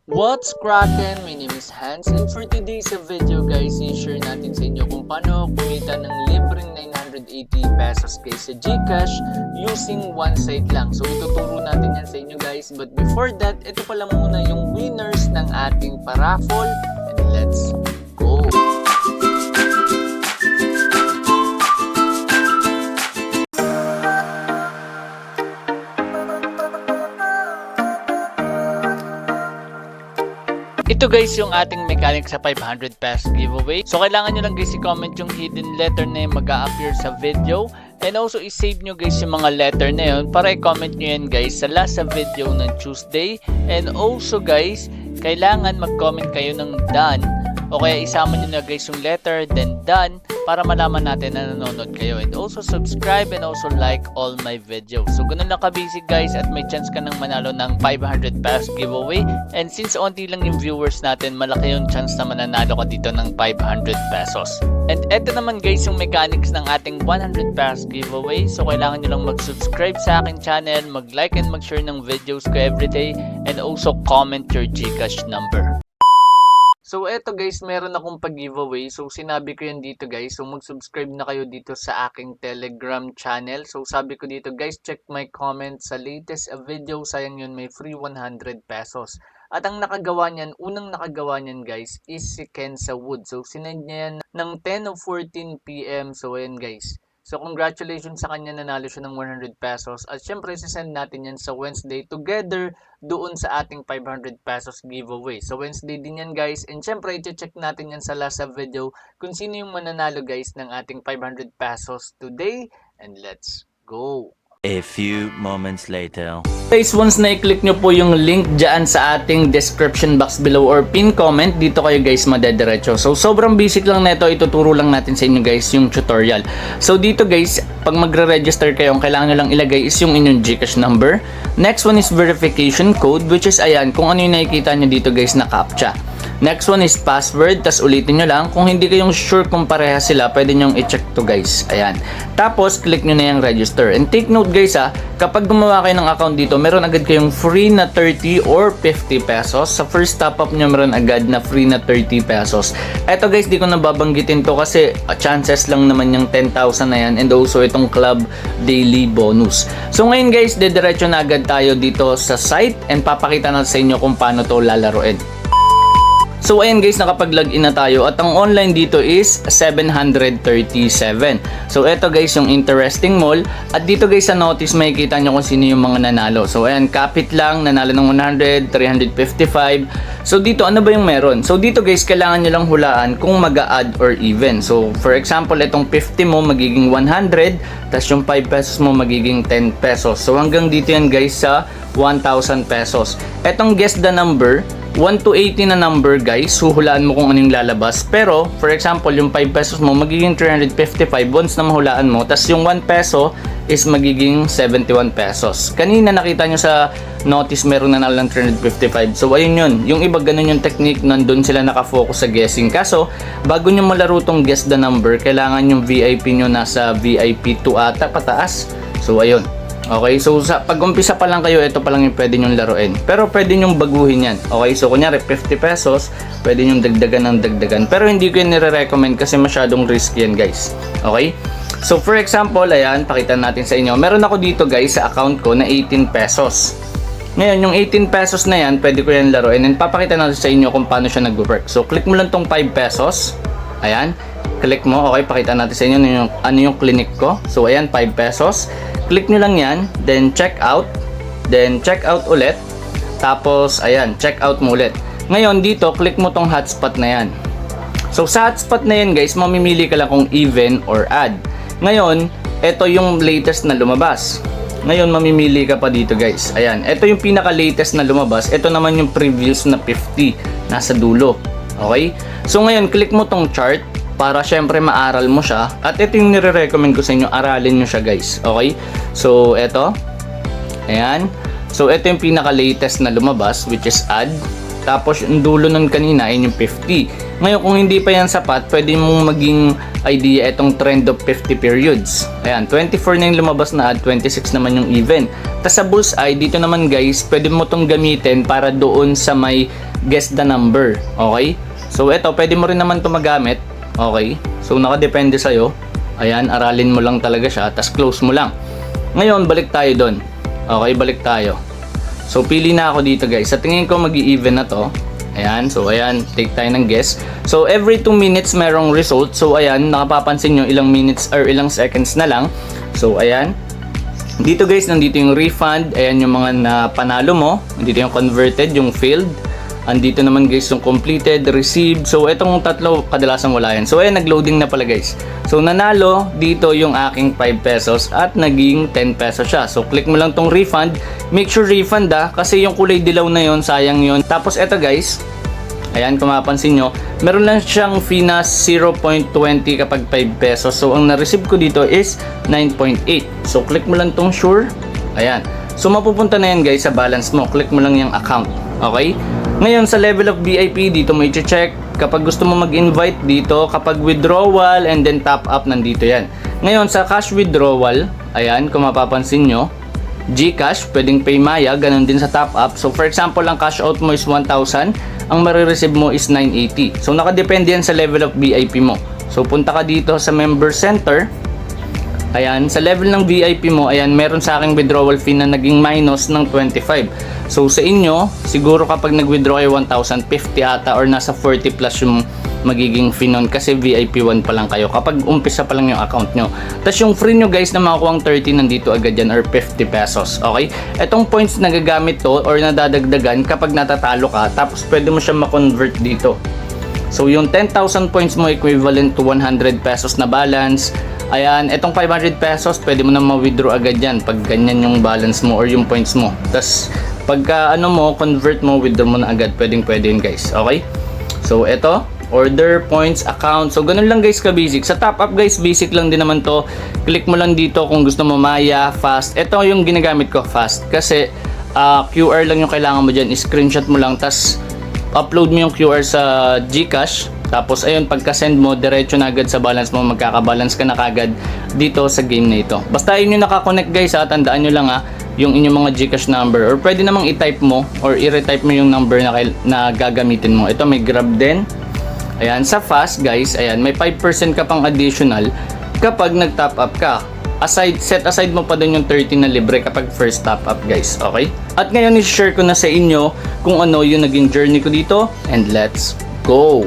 What's crackin'? My name is Hans and for today's video guys, i-share natin sa inyo kung paano kumita ng libreng 980 pesos guys sa GCash using one site lang. So ituturo natin yan sa inyo guys, but before that, ito pala muna yung winners ng ating paraffle and let's go! Ito guys yung ating mechanic sa 500 pesos giveaway. So kailangan nyo lang guys i-comment yung hidden letter na yung mag-a-appear sa video. And also i-save nyo guys yung mga letter na yun para i-comment nyo yan guys sa last sa video ng Tuesday. And also guys, kailangan mag-comment kayo ng done o kaya isama nyo na guys yung letter then done para malaman natin na nanonood kayo. And also subscribe and also like all my videos. So ganun lang ka-basic guys at may chance ka nang manalo ng 500 pesos giveaway. And since onti lang yung viewers natin, malaki yung chance na mananalo ka dito ng 500 pesos. And eto naman guys yung mechanics ng ating 100 pesos giveaway. So kailangan nyo lang mag-subscribe sa aking channel, mag-like and mag-share ng videos ko everyday, and also comment your GCash number. So eto guys, meron akong pag-giveaway. So sinabi ko yan dito guys. So mag-subscribe na kayo dito sa aking Telegram channel. So sabi ko dito guys, check my comment sa latest video. Sayang yun, may free 100 pesos. At ang nakagawa niyan, unang nakagawa niyan guys, is si Kenza Wood. So sinend niya yan ng 10 o 14 PM. So ayan guys. So congratulations sa kanya, nanalo siya ng 100 pesos. At syempre sisend natin yan sa Wednesday together doon sa ating 500 pesos giveaway. So Wednesday din yan guys. And syempre i-check natin yan sa last video kung sino yung mananalo guys ng ating 500 pesos today. And let's go! A few moments later. Guys, once na i-click nyo po yung link dyan sa ating description box below or pin comment, dito kayo guys madediretso. So sobrang basic lang nito, ituturo lang natin sa inyo guys yung tutorial. So dito guys, pag magre-register kayo, ang kailangan nyo lang ilagay is yung inyong GCash number. Next one is verification code, which is ayan, kung ano yung nakikita nyo dito guys na CAPTCHA. Next one is password, tas ulitin nyo lang. Kung hindi kayong sure kung pareha sila, pwede nyong i-check to guys. Ayan. Tapos, click nyo na yung register. And take note guys kapag gumawa kayo ng account dito, meron agad kayong free na 30 or 50 pesos. Sa first top up nyo, meron agad na free na 30 pesos. Eto guys, di ko nababanggitin to kasi chances lang naman yung 10,000 na yan. And also itong club daily bonus. So ngayon guys, dediretso na agad tayo dito sa site and papakita natin sa inyo kung paano to lalaroin. So ayan guys, nakapag-login na tayo at ang online dito is 737. So eto guys yung interesting mall at dito guys sa notice makikita nyo kung sino yung mga nanalo. So ayan, kapit lang, nanalo ng 100, 355. So dito ano ba yung meron? So dito guys, kailangan nyo lang hulaan kung mag-a-add or even. So for example, itong 50 mo magiging 100, tas yung 5 pesos mo magiging 10 pesos. So hanggang dito yan guys sa 1,000 pesos. Etong guess the number, 1 to 80 na number guys, huhulaan mo kung anong lalabas. Pero, for example, yung 5 pesos mo magiging 355 once na mahulaan mo. Tapos yung 1 peso is magiging 71 pesos. Kanina nakita nyo sa notice meron nanalo ng 355. So ayun yun. Yung iba ganun yung technique, nandun sila nakafocus sa guessing. Kaso, bago nyo malaro tong guess the number, kailangan yung VIP nyo nasa VIP 2 ata pataas. So ayun. Okay, so sa pag-umpisa pa lang kayo, ito pa lang yung pwede nyong laruin. Pero pwede nyong baguhin yan. Okay, so kunyari 50 pesos, pwede nyong dagdagan ng dagdagan. Pero hindi ko yan nire-recommend kasi masyadong risky yan guys. Okay? So for example, ayan, pakita natin sa inyo. Meron ako dito guys sa account ko na 18 pesos. Ngayon, yung 18 pesos na yan, pwede ko yan laruin. And papakita natin sa inyo kung paano siya nag-work. So click mo lang tong 5 pesos. Ayan, click mo. Okay, pakita natin sa inyo ano yung clinic ko. So ayan, 5 pesos. Click nyo lang yan, then check out ulit, tapos ayan, check out mo ulit. Ngayon dito, click mo tong hotspot na yan. So sa hotspot na yan guys, mamimili ka lang kung even or add. Ngayon, ito yung latest na lumabas. Ngayon, mamimili ka pa dito guys. Ayan, ito yung pinaka latest na lumabas. Ito naman yung previous na 50, nasa dulo. Okay? So ngayon, click mo tong chart para syempre maaral mo siya. At ito yung nire-recommend ko sa inyo, aralin nyo siya guys. Okay? So, ito. Ayan. So, ito yung pinaka-latest na lumabas, which is add. Tapos, yung dulo nun kanina, yun yung 50. Ngayon, kung hindi pa yan sapat, pwede mong maging idea itong trend of 50 periods. Ayan, 24 na yung lumabas na add, 26 naman yung even. Tapos sa bullseye, dito naman guys, pwede mo itong gamitin para doon sa may guess the number. Okay? So ito, pwede mo rin naman ito magamit. Okay? So nakadepende sa'yo. Ayan, aralin mo lang talaga siya, tas close mo lang. Ngayon, balik tayo doon. Okay, balik tayo. So pili na ako dito guys. Sa tingin ko mag-i-even na to. Ayan, so ayan, take tayo ng guess. So every 2 minutes merong result. So ayan, nakapapansin nyo ilang minutes or ilang seconds na lang. So ayan. Dito guys, nandito yung refund. Ayan yung mga napanalo mo. Nandito yung converted, yung failed. Andito naman guys yung completed, received. So itong tatlo kadalasan wala yan. So ayan, nag-loading na pala guys. So nanalo dito yung aking 5 pesos at naging 10 pesos siya. So click mo lang tong refund. Make sure refund kasi yung kulay dilaw na yon, sayang yon. Tapos eto guys, ayan kung mapapansin nyo, meron lang siyang fee na 0.20 kapag 5 pesos. So ang na-receive ko dito is 9.8. So click mo lang tong sure. Ayan. So mapupunta na yan guys sa balance mo. Click mo lang yung account. Okay? Ngayon sa level of VIP, dito mo i-check. Kapag gusto mo mag-invite dito, kapag withdrawal and then top up, nandito yan. Ngayon sa cash withdrawal, ayan kung mapapansin nyo, GCash, pwedeng Paymaya, ganun din sa top up. So for example, ang cash out mo is 1,000, ang marireceive mo is 980. So nakadepende yan sa level of VIP mo. So punta ka dito sa member center. Ayan, sa level ng VIP mo, ayan, meron sa aking withdrawal fee na naging minus ng 25. So sa inyo, siguro kapag nag-withdraw kayo 1,050 ata or nasa 40 plus yung magiging fee nun kasi VIP 1 pa lang kayo kapag umpisa pa lang yung account nyo. Tapos yung free nyo guys na makakuha ang 30 nandito agad yan or 50 pesos. Okay? Etong points na gagamit to or nadadagdagan kapag natatalo ka, tapos pwede mo siya ma-convert dito. So yung 10,000 points mo equivalent to 100 pesos na balance. Ayan, etong 500 pesos, pwede mo na ma-withdraw agad yan pag ganyan yung balance mo or yung points mo. Tapos, pagka ano mo, convert mo, withdraw mo na agad. Pwede yun guys. Okay? So, eto, order, points, account. So, ganun lang guys ka-basic. Sa top up guys, basic lang din naman to. Click mo lang dito kung gusto mo Maya, fast. Ito yung ginagamit ko, fast. Kasi, QR lang yung kailangan mo dyan. Screenshot mo lang, tas upload mo yung QR sa GCash. Tapos ayun, pagka-send mo, diretso na agad sa balance mo, magkakabalance ka na kagad dito sa game na ito. Basta yun yung nakakonect guys ha, tandaan nyo lang ha, yung inyong mga GCash number or pwede namang i-type mo or i-retype mo yung number na gagamitin mo. Ito may Grab din. Ayan, sa fast guys, ayan, may 5% ka pang additional kapag nag-top up ka. Set aside mo pa dun yung 30 na libre kapag first top up guys, okay? At ngayon i-share ko na sa inyo kung ano yung naging journey ko dito and let's go!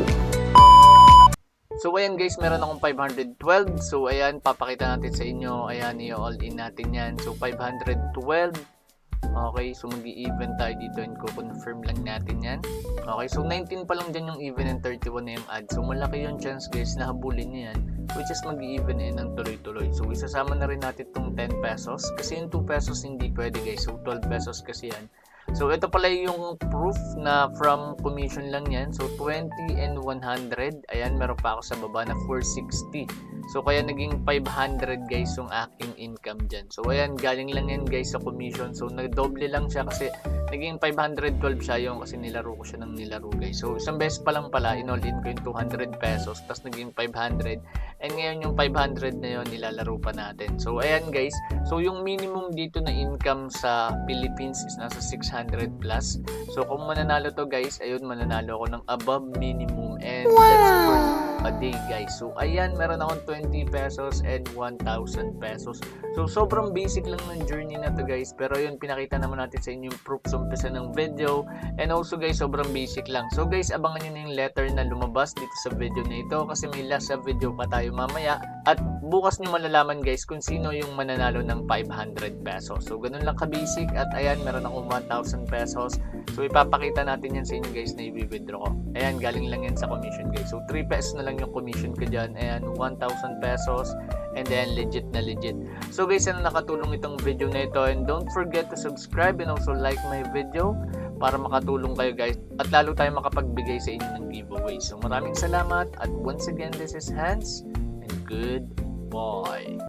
So ayan guys, meron akong 512. So ayan, papakita natin sa inyo. Ayan, i-all in natin yan. So 512. Okay, so mag-i-even tayo dito and confirm lang natin yan. Okay, so 19 pa lang dyan yung even and 31 na yung add. So malaki yung chance guys na habulin niya yan, which is mag-i-even ng tuloy-tuloy. So isasama na rin natin itong 10 pesos. Kasi yung 2 pesos hindi pwede guys. So 12 pesos kasi yan. So ito pala yung proof na from commission lang yan. So 20 and 100. Ayan, meron pa ako sa baba na 460. So kaya naging 500 guys yung aking income dyan. So ayan, galing lang yan guys sa commission. So nagdoble lang siya kasi naging 512 siya yung kasi nilaro ko siya ng nilaro guys. So isang beses pa lang pala, in-all in ko yung 200 pesos. Tapos naging 500. And ngayon yung 500 na yun, nilalaro pa natin. So ayan guys. So yung minimum dito na income sa Philippines is nasa 600 plus. So kung mananalo to guys, ayun, mananalo ako ng above minimum. And that's for a day guys. So ayan, meron akong 20 pesos and 1,000 pesos. So sobrang basic lang ng journey na to guys. Pero yun, pinakita naman natin sa inyo yung proof sa umpisa ng video. And also guys, sobrang basic lang. So guys, abangan nyo na yung letter na lumabas dito sa video na ito. Kasi may last sa video pa tayo mamaya. At bukas nyo malalaman guys kung sino yung mananalo ng 500 pesos. So ganun lang ka-basic. At ayan, meron akong 1,000 pesos. So ipapakita natin yan sa inyo guys na i-withdraw ko. Ayan, galing lang yan sa commission guys. So 3 pesos na lang yung commission ko dyan. Ayan, 1,000 pesos. And then legit na legit. So guys, sana nakatulong itong video na ito. And don't forget to subscribe and also like my video para makatulong kayo guys. At lalo tayo makapagbigay sa inyo ng giveaway. So maraming salamat. At once again, this is Hans. And goodbye.